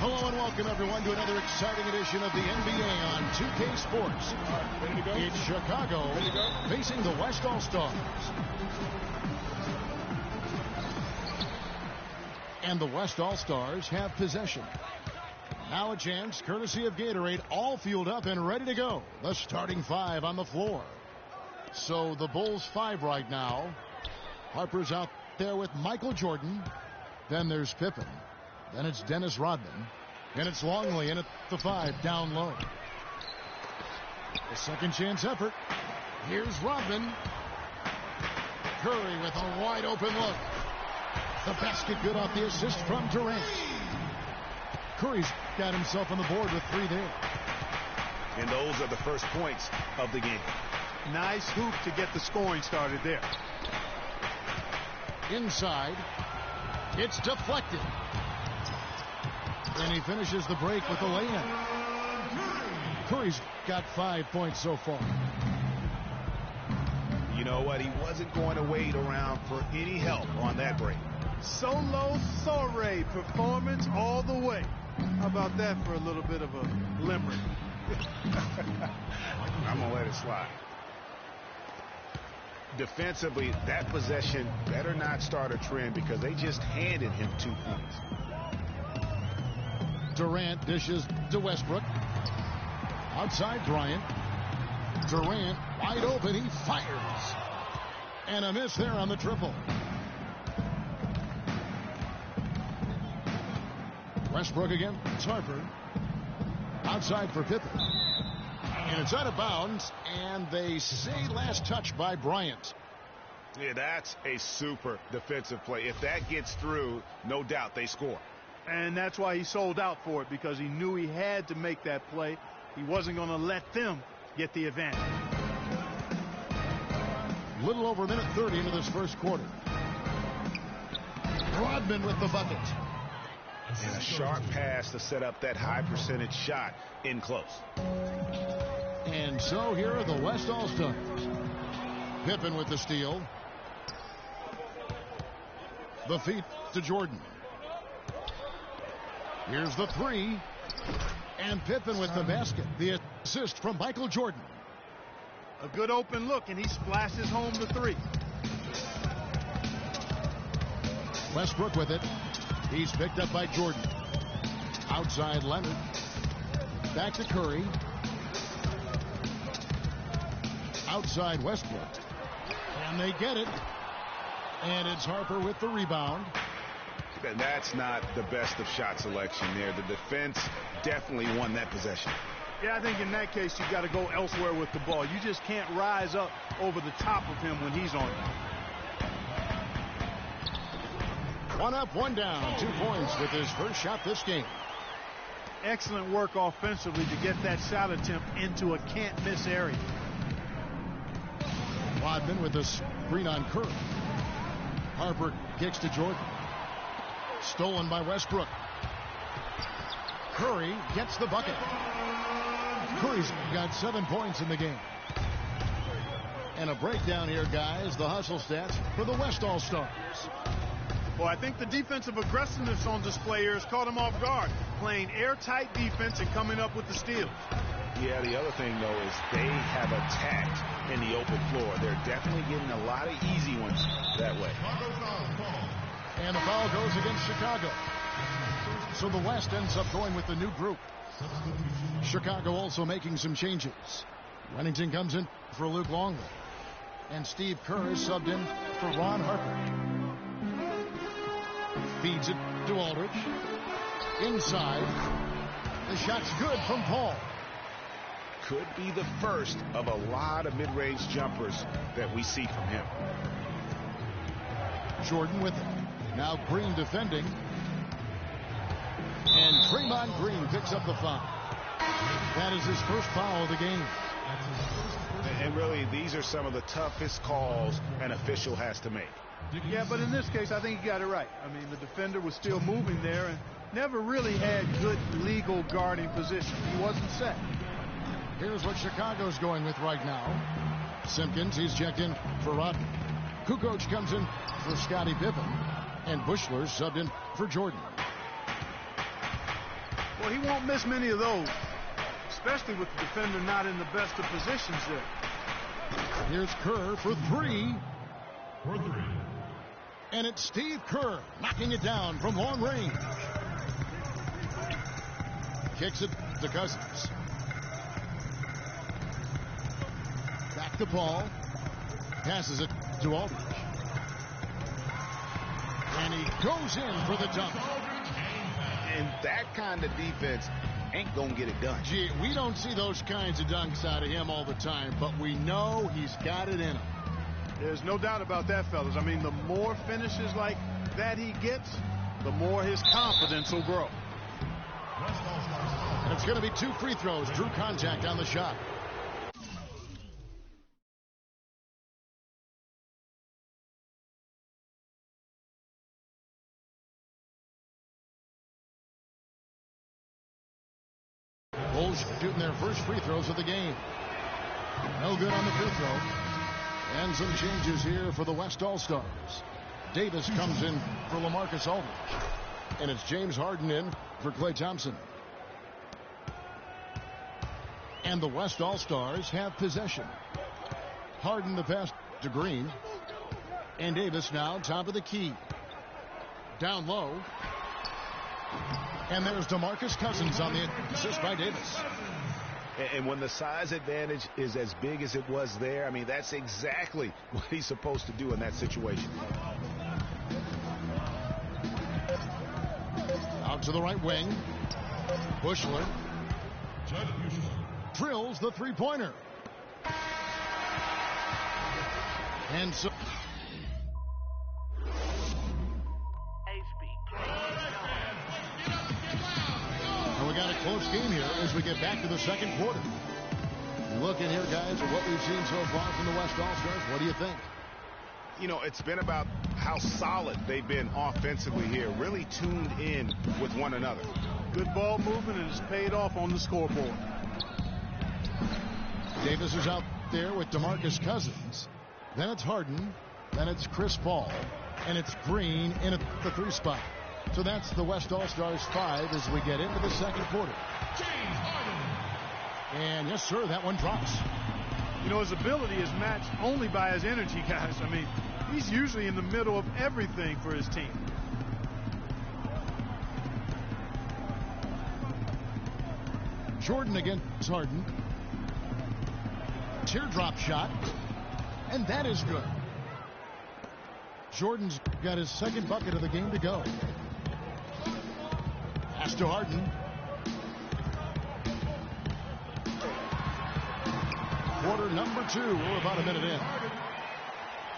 Hello and welcome everyone to another exciting edition of the NBA on 2K Sports. Ready to go? It's Chicago facing the West All-Stars. And the West All-Stars have possession. Now a chance, courtesy of Gatorade, all fueled up and ready to go. The starting five on the floor. So the Bulls 5 right now. Harper's out there with Michael Jordan. Then there's Pippen. Then it's Dennis Rodman. And it's Longley in at the 5 down low. A second chance effort. Here's Rodman. Curry with a wide open look. The basket good off the assist from Durant. Curry's got himself on the board with 3 there. And those are the first points of the game. Nice hoop to get the scoring started there. Inside. It's deflected. And he finishes the break with the layup. Curry's got 5 points so far. You know what? He wasn't going to wait around for any help on that break. Solo soiree performance all the way. How about that for a little bit of a limerick? I'm going to let it slide. Defensively, that possession better not start a trend because they just handed him 2 points. Durant dishes to Westbrook. Outside Bryant. Durant wide open. He fires. And a miss there on the triple. Westbrook again. It's Harper. Outside for Pippen. And it's out of bounds. And they say last touch by Bryant. Yeah, that's a super defensive play. If that gets through, no doubt they score. And that's why he sold out for it, because he knew he had to make that play. He wasn't going to let them get the advantage. Little over a minute 30 into this first quarter. Rodman with the bucket. And a sharp pass to set up that high percentage shot in close. And so here are the West All-Stars. Pippen with the steal. The feed to Jordan. Here's the 3. And Pippen with the basket. The assist from Michael Jordan. A good open look, and he splashes home the 3. Westbrook with it. He's picked up by Jordan. Outside Leonard. Back to Curry. Outside Westbrook. And they get it. And it's Harper with the rebound. And that's not the best of shot selection there. The defense definitely won that possession. Yeah, I think in that case you got to go elsewhere with the ball. You just can't rise up over the top of him when he's on you. 1 up, 1 down. 2 points with his first shot this game. Excellent work offensively to get that shot attempt into a can't-miss area. Rodman with a screen on Curry. Harper kicks to Jordan. Stolen by Westbrook. Curry gets the bucket. Curry's got 7 points in the game. And a breakdown here, guys. The hustle stats for the West All-Stars. Well, I think the defensive aggressiveness on display here has caught him off guard. Playing airtight defense and coming up with the steals. Yeah, the other thing, though, is they have attacked in the open floor. They're definitely getting a lot of easy ones that way. And the foul goes against Chicago. So the West ends up going with the new group. Chicago also making some changes. Remington comes in for Luke Longley. And Steve Kerr is subbed in for Ron Harper. Feeds it to Aldridge. Inside. The shot's good from Paul. Could be the first of a lot of mid-range jumpers that we see from him. Jordan with it. Now Green defending. And Draymond Green picks up the foul. That is his first foul of the game. And really, these are some of the toughest calls an official has to make. Yeah, but in this case, I think he got it right. I mean, the defender was still moving there and never really had good legal guarding position. He wasn't set. Here's what Chicago's going with right now. Simpkins, he's checked in for Rodman. Kukoc comes in for Scottie Pippen. And Bushler's subbed in for Jordan. Well, he won't miss many of those, especially with the defender not in the best of positions there. Here's Kerr for three. And it's Steve Kerr knocking it down from long range. Kicks it to Cousins. Back to Paul. Passes it to Aldridge. And he goes in for the dunk. And that kind of defense ain't going to get it done. Gee, we don't see those kinds of dunks out of him all the time, but we know he's got it in him. There's no doubt about that, fellas. I mean, the more finishes like that he gets, the more his confidence will grow. And it's going to be 2 free throws. Drew contact on the shot. Bulls shooting their first free throws of the game. No good on the free throw. And some changes here for the West All-Stars. Davis comes in for LaMarcus Aldridge. And it's James Harden in for Klay Thompson. And the West All-Stars have possession. Harden the pass to Green. And Davis now top of the key. Down low. And there's DeMarcus Cousins on the assist by Davis. And when the size advantage is as big as it was there, I mean, that's exactly what he's supposed to do in that situation. Out to the right wing. Bushler drills the three-pointer. And so we got a close game here as we get back to the second quarter. Looking here, guys, at what we've seen so far from the West All-Stars. What do you think? You know, it's been about how solid they've been offensively here, really tuned in with one another. Good ball movement, and it's paid off on the scoreboard. Davis is out there with DeMarcus Cousins. Then it's Harden. Then it's Chris Paul. And it's Green in at the 3 spot. So that's the West All-Stars 5 as we get into the second quarter. James Harden. And yes, sir, that one drops. You know, his ability is matched only by his energy, guys. I mean, he's usually in the middle of everything for his team. Jordan against Harden. Teardrop shot. And that is good. Jordan's got his second bucket of the game to go. Pass to Harden. Quarter number 2. We're about a minute in.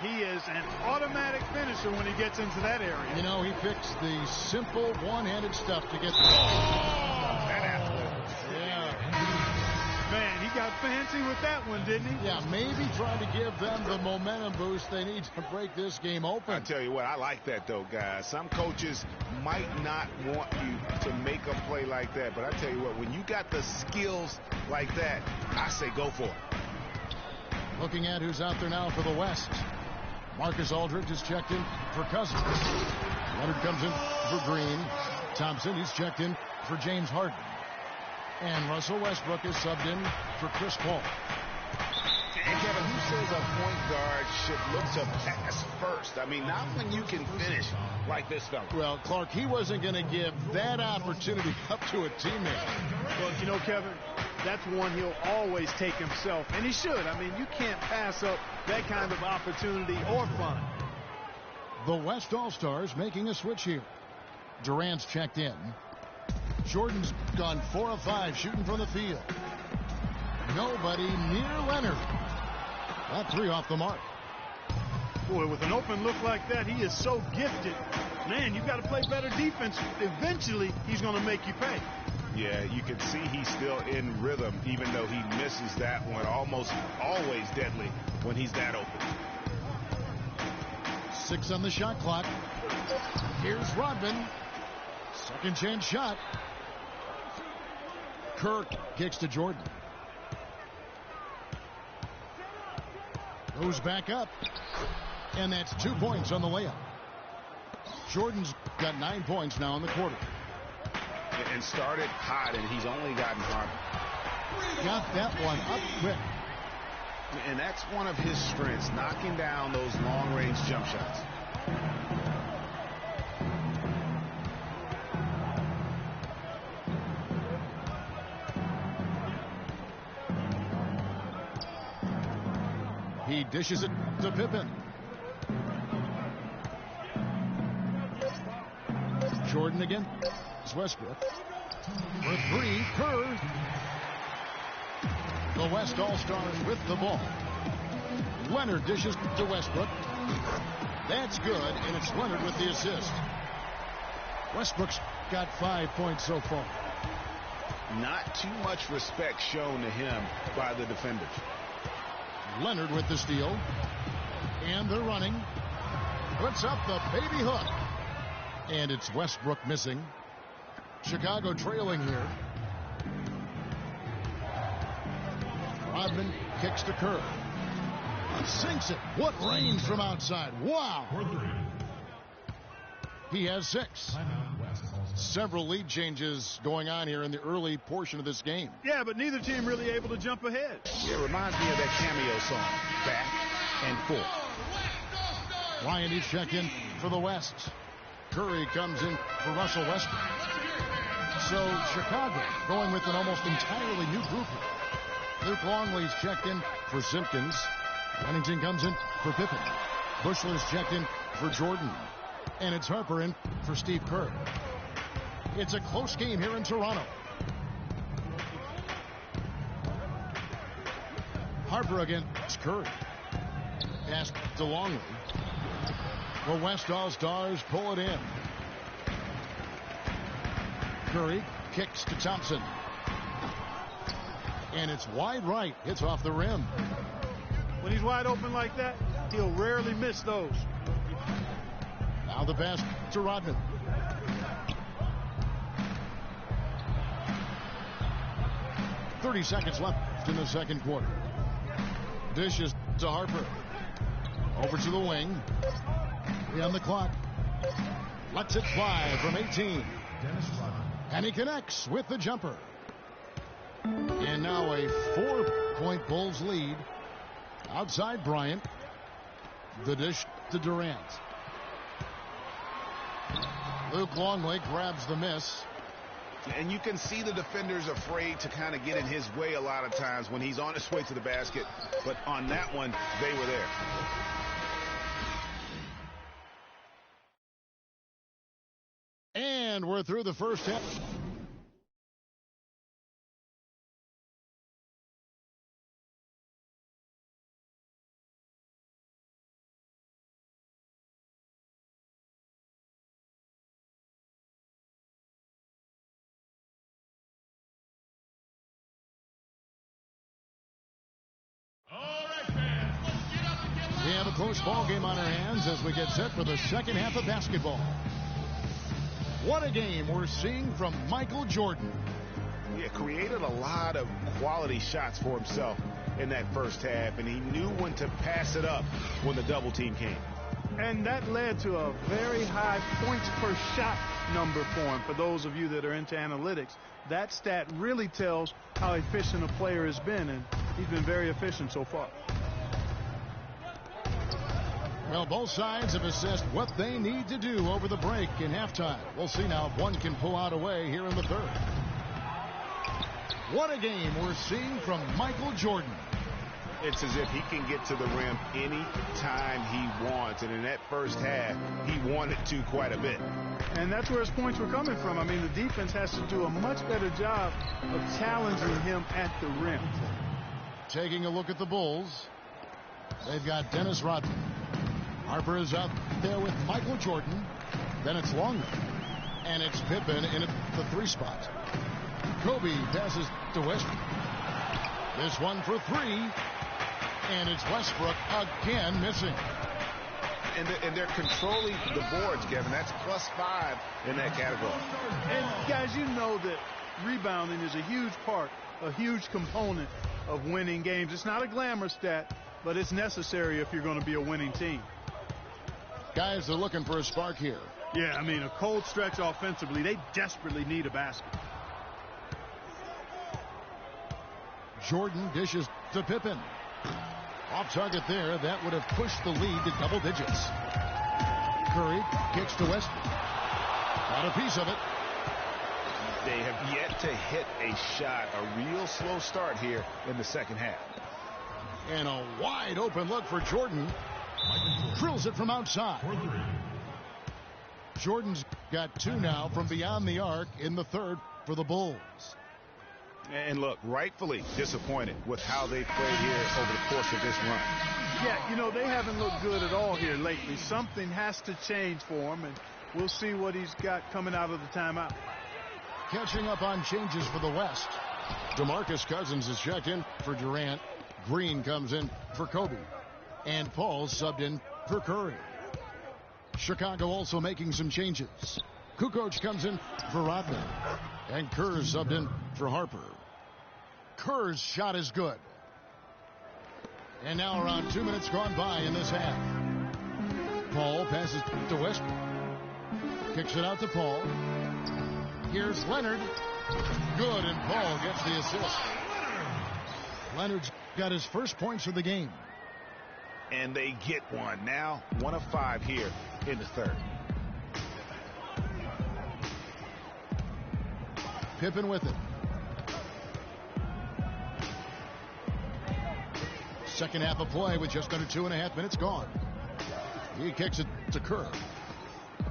He is an automatic finisher when he gets into that area. You know, he fixed the simple one-handed stuff to get. Man, he got fancy with that one, didn't he? Yeah, maybe trying to give them the momentum boost they need to break this game open. I tell you what, I like that, though, guys. Some coaches might not want you to make a play like that, but I tell you what, when you got the skills like that, I say go for it. Looking at who's out there now for the West. Marcus Aldridge is checked in for Cousins. Leonard comes in for Green. Thompson, he's checked in for James Harden. And Russell Westbrook is subbed in for Chris Paul. And Kevin, who says a point guard should look to pass first? I mean, not when you can finish like this fella. Well, Clark, he wasn't going to give that opportunity up to a teammate. Well, you know, Kevin, that's one he'll always take himself, and he should. I mean, you can't pass up that kind of opportunity or fun. The West All-Stars making a switch here. Durant's checked in. Jordan's gone 4 of 5 shooting from the field. Nobody near Leonard. That 3 off the mark. Boy, with an open look like that, he is so gifted. Man, you've got to play better defense. Eventually, he's going to make you pay. Yeah, you can see he's still in rhythm, even though he misses that one. Almost always deadly when he's that open. 6 on the shot clock. Here's Rodman. Second chance shot. Kirk kicks to Jordan. Goes back up. And that's 2 points on the layup. Jordan's got 9 points now in the quarter. And started hot, and he's only gotten hot. Got that one up quick. And that's one of his strengths, knocking down those long-range jump shots. He dishes it to Pippen. Jordan again. It's Westbrook. For three, Kerr. The West All-Stars with the ball. Leonard dishes to Westbrook. That's good, and it's Leonard with the assist. Westbrook's got 5 points so far. Not too much respect shown to him by the defenders. Leonard with the steal. And they're running. Puts up the baby hook. And it's Westbrook missing. Chicago trailing here. Rodman kicks to Kerr. Sinks it. What range from outside. Wow. He has 6. Several lead changes going on here in the early portion of this game. Yeah, but neither team really able to jump ahead. It reminds me of that cameo song, Back and Forth. Ryan each check in for the West. Curry comes in for Russell Westbrook. So Chicago going with an almost entirely new group here. Luke Longley's checked in for Simpkins. Pennington comes in for Pippen. Bushler's checked in for Jordan. And it's Harper in for Steve Kerr. It's a close game here in Toronto. Harper against Curry. Pass to Longley. The West All-Stars pull it in. Curry kicks to Thompson. And it's wide right. Hits off the rim. When he's wide open like that, he'll rarely miss those. Now the pass to Rodman. .30 seconds left in the second quarter. Dishes to Harper. Over to the wing. 3 on the clock. Lets it fly from 18. And he connects with the jumper. And now a 4-point Bulls lead. Outside Bryant. The dish to Durant. Luke Longley grabs the miss. And you can see the defenders afraid to kind of get in his way a lot of times when he's on his way to the basket. But on that one, they were there. And we're through the first half. We have a close ball game on our hands as we get set for the second half of basketball. What a game we're seeing from Michael Jordan. Yeah, created a lot of quality shots for himself in that first half, and he knew when to pass it up when the double team came. And that led to a very high points per shot number for him. For those of you that are into analytics, that stat really tells how efficient a player has been, and he's been very efficient so far. Well, both sides have assessed what they need to do over the break in halftime. We'll see now if one can pull out a way here in the third. What a game we're seeing from Michael Jordan. It's as if he can get to the rim any time he wants. And in that first half, he wanted to quite a bit. And that's where his points were coming from. I mean, the defense has to do a much better job of challenging him at the rim. Taking a look at the Bulls. They've got Dennis Rodman. Harper is up there with Michael Jordan. Then it's Longley. And it's Pippen in at the 3 spot. Kobe passes to Westbrook. This one for 3. And it's Westbrook again missing. And they're controlling the boards, Kevin. That's +5 in that category. And, guys, you know that rebounding is a huge part, a huge component of winning games. It's not a glamour stat, but it's necessary if you're going to be a winning team. Guys, they're looking for a spark here. Yeah, I mean, a cold stretch offensively. They desperately need a basket. Jordan dishes to Pippen. Off target there. That would have pushed the lead to double digits. Curry kicks to Westbrook. Got a piece of it. They have yet to hit a shot. A real slow start here in the second half. And a wide open look for Jordan. Drills it from outside. Jordan's got 2 now from beyond the arc in the third for the Bulls. And look, rightfully disappointed with how they played here over the course of this run. Yeah, you know, they haven't looked good at all here lately. Something has to change for him, and we'll see what he's got coming out of the timeout. Catching up on changes for the West. DeMarcus Cousins is checked in for Durant. Green comes in for Kobe. And Paul subbed in for Curry. Chicago also making some changes. Kukoc comes in for Rodman. And Kerr subbed in for Harper. Kerr's shot is good. And now around 2 minutes gone by in this half. Paul passes to Westbrook. Kicks it out to Paul. Here's Leonard. Good, and Paul gets the assist. Leonard's got his first points of the game. And they get one. Now 1 of 5 here in the third. Pippen with it. Second half of play with just under 2.5 minutes gone. He kicks it to Kerr.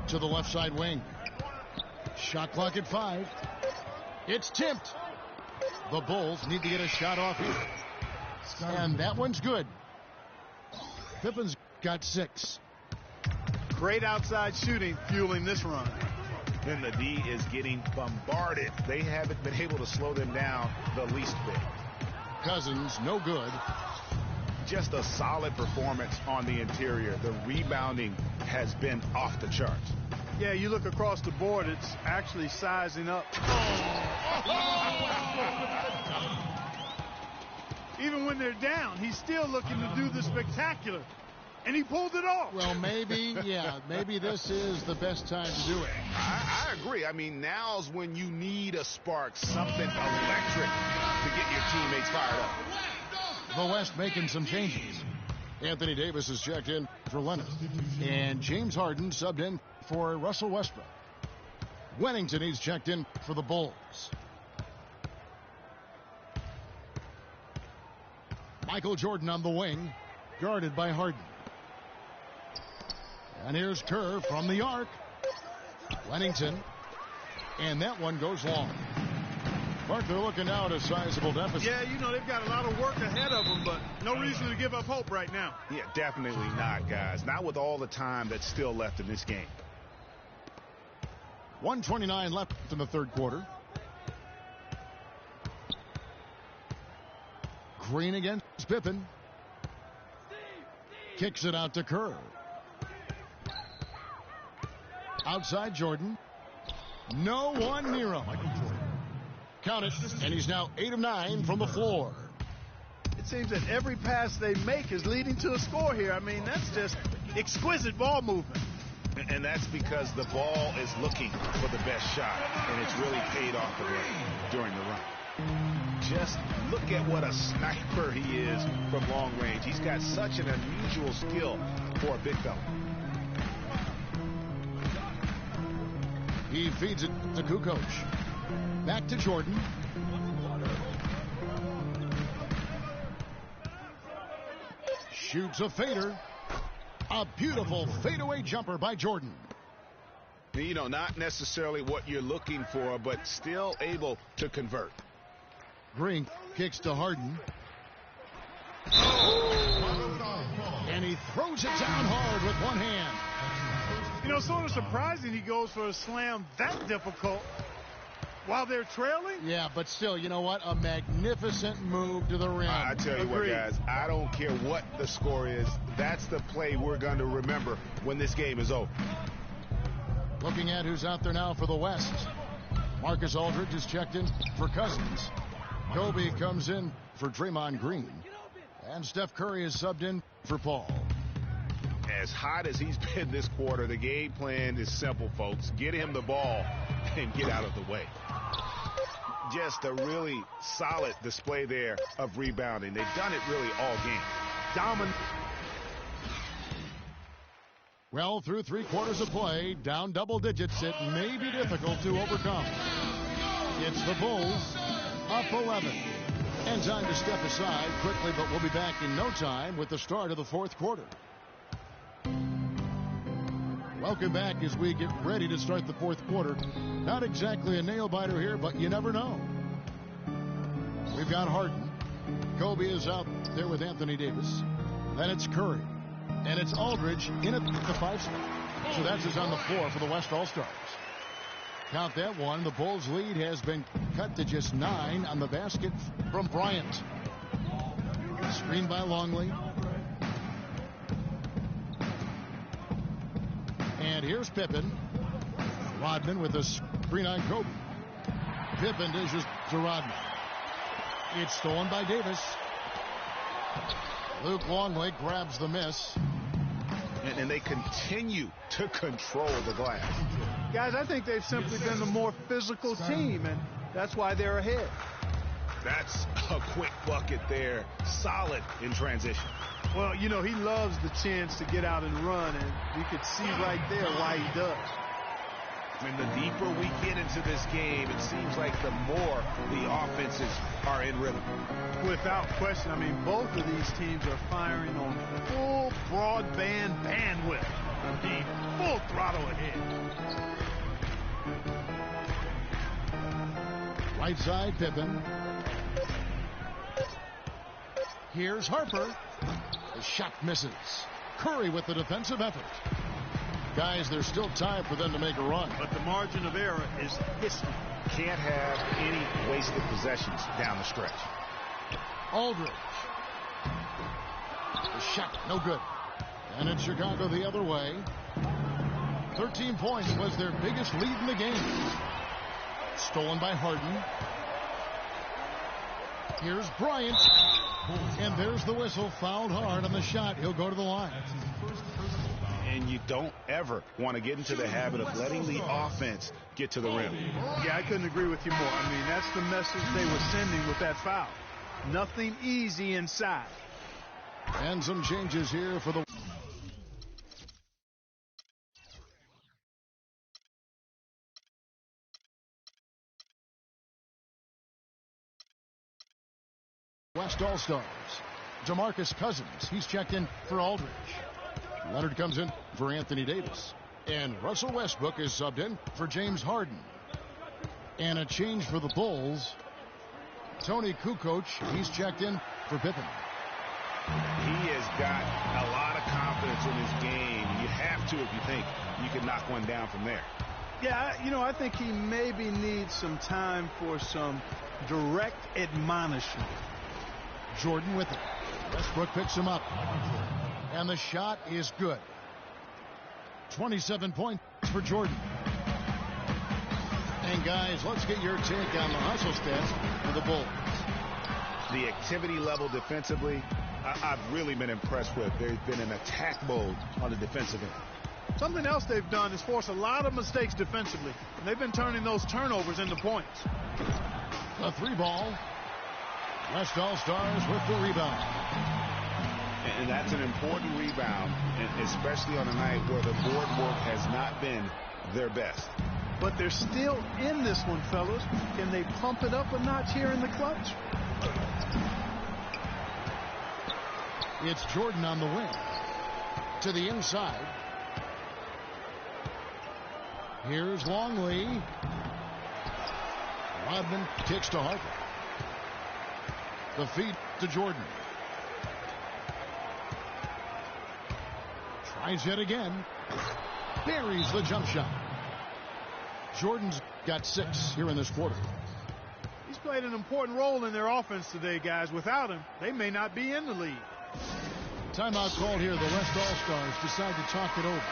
To the left side wing. Shot clock at 5. It's tipped. The Bulls need to get a shot off here. And that one's good. Pippen's got 6. Great outside shooting fueling this run. Then the D is getting bombarded. They haven't been able to slow them down the least bit. Cousins, no good. Just a solid performance on the interior. The rebounding has been off the charts. Yeah, you look across the board, it's actually sizing up. Even when they're down, he's still looking to do the spectacular. And he pulled it off. Well, maybe, yeah, maybe this is the best time to do it. I agree. I mean, now's when you need a spark, something electric to get your teammates fired up. The West making some changes. Anthony Davis is checked in for Leonard. And James Harden subbed in for Russell Westbrook. Wennington, he's checked in for the Bulls. Michael Jordan on the wing, guarded by Harden. And here's Kerr from the arc. Wennington. And that one goes long. Mark, they're looking now at a sizable deficit. Yeah, you know, they've got a lot of work ahead of them, but no reason to give up hope right now. Yeah, definitely not, guys. Not with all the time that's still left in this game. 1:29 left in the third quarter. Green against Pippen. Kicks it out to Kerr. Outside Jordan. No one near him. Count it. And he's now 8 of 9 from the floor. It seems that every pass they make is leading to a score here. I mean, that's just exquisite ball movement. And that's because the ball is looking for the best shot. And it's really paid off for him during the run. Just look at what a sniper he is from long range. He's got such an unusual skill for a big fella. He feeds it to Kukoc. Back to Jordan. Shoots a fader. A beautiful fadeaway jumper by Jordan. You know, not necessarily what you're looking for, but still able to convert. Green kicks to Harden. And he throws it down hard with one hand. You know, sort of surprising he goes for a slam that difficult while they're trailing. Yeah, but still, you know what? A magnificent move to the rim. I tell you what, guys, I don't care what the score is. That's the play we're going to remember when this game is over. Looking at who's out there now for the West. Marcus Aldridge is checked in for Cousins. Kobe comes in for Draymond Green. And Steph Curry is subbed in for Paul. As hot as he's been this quarter, the game plan is simple, folks. Get him the ball and get out of the way. Just a really solid display there of rebounding. They've done it really all game. Dominant. Well, through 3 quarters of play, down double digits, it may be difficult to overcome. It's the Bulls up 11. And time to step aside quickly, but we'll be back in no time with the start of the 4th quarter. Welcome back as we get ready to start the 4th quarter. Not exactly a nail-biter here, but you never know. We've got Harden. Kobe is out there with Anthony Davis. Then it's Curry. And it's Aldridge in at the 5 spot. So that's who's on the floor for the West All-Stars. Count that one. The Bulls' lead has been cut to just 9 on the basket from Bryant. Screened by Longley. And here's Pippen. Rodman with a screen on Kobe. Pippen dishes to Rodman. It's stolen by Davis. Luke Longley grabs the miss. And they continue to control the glass. Guys, I think they've simply been the more physical team, and that's why they're ahead. That's a quick bucket there. Solid in transition. Well, you know, he loves the chance to get out and run, and you could see right there why he does. And the deeper we get into this game, it seems like the more the offenses are in rhythm. Without question. I mean, both of these teams are firing on full broadband bandwidth. I mean, full throttle ahead. Right side, Pippen. Here's Harper. The shot misses. Curry with the defensive effort. Guys, there's still time for them to make a run. But the margin of error is history. Can't have any wasted possessions down the stretch. Aldridge. The shot, no good. And it's Chicago the other way. 13 points was their biggest lead in the game. Stolen by Harden. Here's Bryant. And there's the whistle. Fouled hard on the shot. He'll go to the line. And you don't ever want to get into the habit of letting the offense get to the rim. Yeah, I couldn't agree with you more. I mean, that's the message they were sending with that foul. Nothing easy inside. And some changes here for the West All-Stars. DeMarcus Cousins, he's checked in for Aldridge. Leonard comes in for Anthony Davis. And Russell Westbrook is subbed in for James Harden. And a change for the Bulls. Tony Kukoc, he's checked in for Pippen. He has got a lot of confidence in his game. You have to if you think you can knock one down from there. Yeah, you know, I think he maybe needs some time for some direct admonishment. Jordan with it. Westbrook picks him up. And the shot is good. 27 points for Jordan. And guys, let's get your take on the hustle stats for the Bulls. The activity level defensively, I've really been impressed with. There's been an attack mode on the defensive end. Something else they've done is force a lot of mistakes defensively. And they've been turning those turnovers into points. The 3-ball. West All-Stars with the rebound. And that's an important rebound, and especially on a night where the board work has not been their best. But they're still in this one, fellas. Can they pump it up a notch here in the clutch? It's Jordan on the wing. To the inside. Here's Longley. Rodman kicks to Harper. The feed to Jordan. Tries yet again. Buries the jump shot. Jordan's got 6 here in this quarter. He's played an important role in their offense today, guys. Without him, they may not be in the lead. Timeout called here. The West All-Stars decide to talk it over.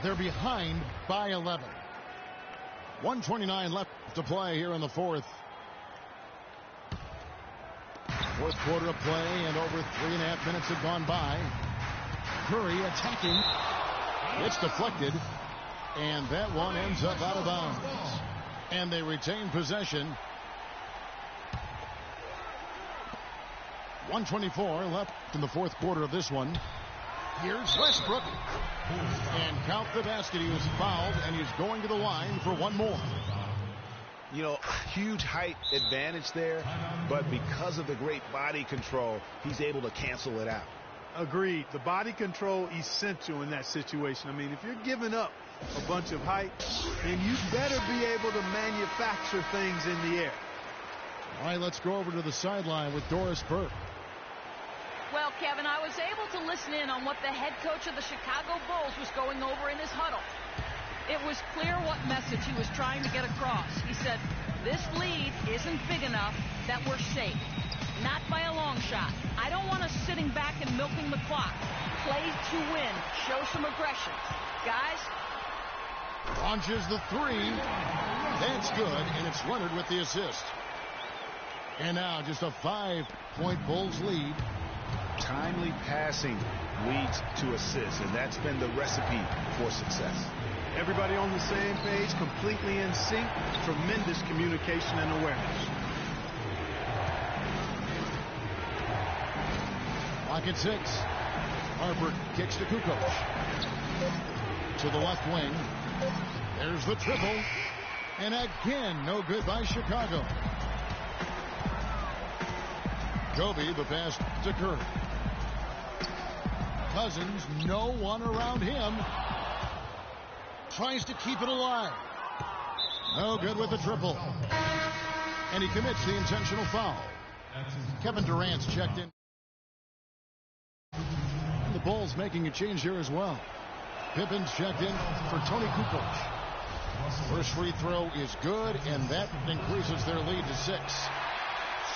They're behind by 11. 1:29 left to play here in the 4th. 4th quarter of play, and over 3.5 minutes have gone by. Curry attacking. It's deflected. And that one ends up out of bounds. And they retain possession. 1:24 left in the fourth quarter of this one. Here's Westbrook. And count the basket. He was fouled, and he's going to the line for one more. You know, huge height advantage there, but because of the great body control, he's able to cancel it out. Agreed. The body control essential in that situation. I mean, if you're giving up a bunch of height, then you better be able to manufacture things in the air. All right, let's go over to the sideline with Doris Burke. Well, Kevin, I was able to listen in on what the head coach of the Chicago Bulls was going over in his huddle. It was clear what message he was trying to get across. He said, this lead isn't big enough that we're safe. Not by a long shot. I don't want us sitting back and milking the clock. Play to win. Show some aggression. Guys. Launches the three. That's good, and it's Leonard with the assist. And now just a 5-point Bulls lead. Timely passing leads to assists, and that's been the recipe for success. Everybody on the same page, completely in sync, tremendous communication and awareness. Clock at 6. Harper kicks to Kukoc. To the left wing. There's the triple. And again, no good by Chicago. Kobe, the pass to Curry. Cousins, no one around him. Tries to keep it alive. No good with the triple. And he commits the intentional foul. Kevin Durant's checked in. And the Bulls making a change here as well. Pippen's checked in for Tony Kukoc. First free throw is good, and that increases their lead to 6.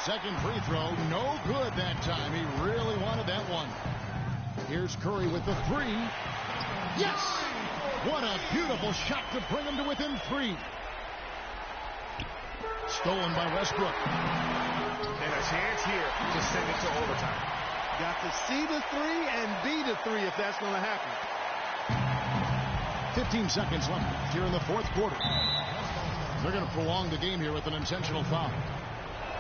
Second free throw, no good that time. He really wanted that one. Here's Curry with the three. Yes! What a beautiful shot to bring him to within 3. Stolen by Westbrook. And a chance here to send it to overtime. Got to see the 3 and be the 3 if that's going to happen. 15 seconds left here in the fourth quarter. They're going to prolong the game here with an intentional foul.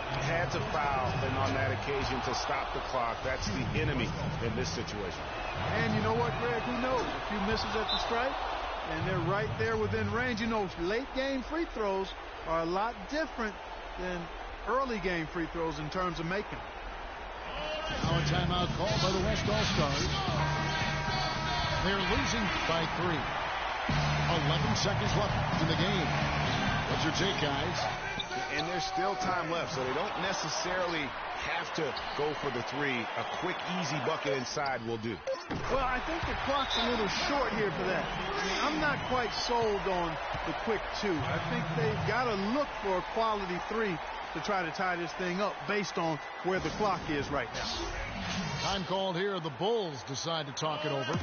Had to foul, and on that occasion to stop the clock. That's the enemy in this situation. And you know what, Greg? Who knows? A few misses at the stripe, and they're right there within range. You know, late game free throws are a lot different than early game free throws in terms of making. Now a timeout called by the West All-Stars. They're losing by 3. 11 seconds left in the game. What's your take, guys? And there's still time left, so they don't necessarily have to go for the 3. A quick, easy bucket inside will do. Well, I think the clock's a little short here for that. I mean, I'm not quite sold on the quick 2. I think they've got to look for a quality 3 to try to tie this thing up based on where the clock is right now. Time called here. The Bulls decide to talk it over.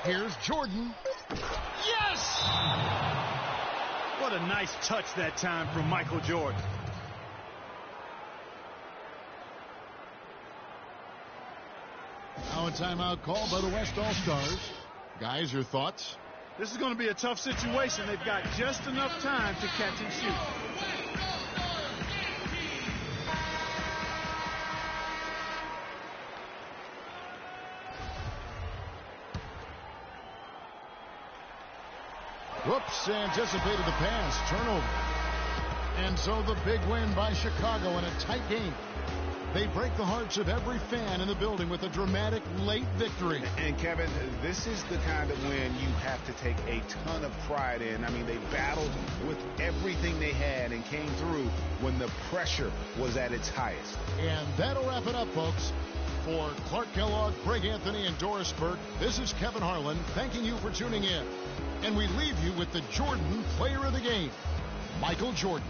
Here's Jordan. Yes! What a nice touch that time from Michael Jordan. Now a timeout called by the West All-Stars. Guys, your thoughts? This is going to be a tough situation. They've got just enough time to catch and shoot. Whoops, anticipated the pass. Turnover. And so the big win by Chicago in a tight game. They break the hearts of every fan in the building with a dramatic late victory. And Kevin, this is the kind of win you have to take a ton of pride in. I mean, they battled with everything they had and came through when the pressure was at its highest. And that'll wrap it up, folks. For Clark Kellogg, Greg Anthony, and Doris Burke, this is Kevin Harlan thanking you for tuning in. And we leave you with the Jordan player of the game, Michael Jordan.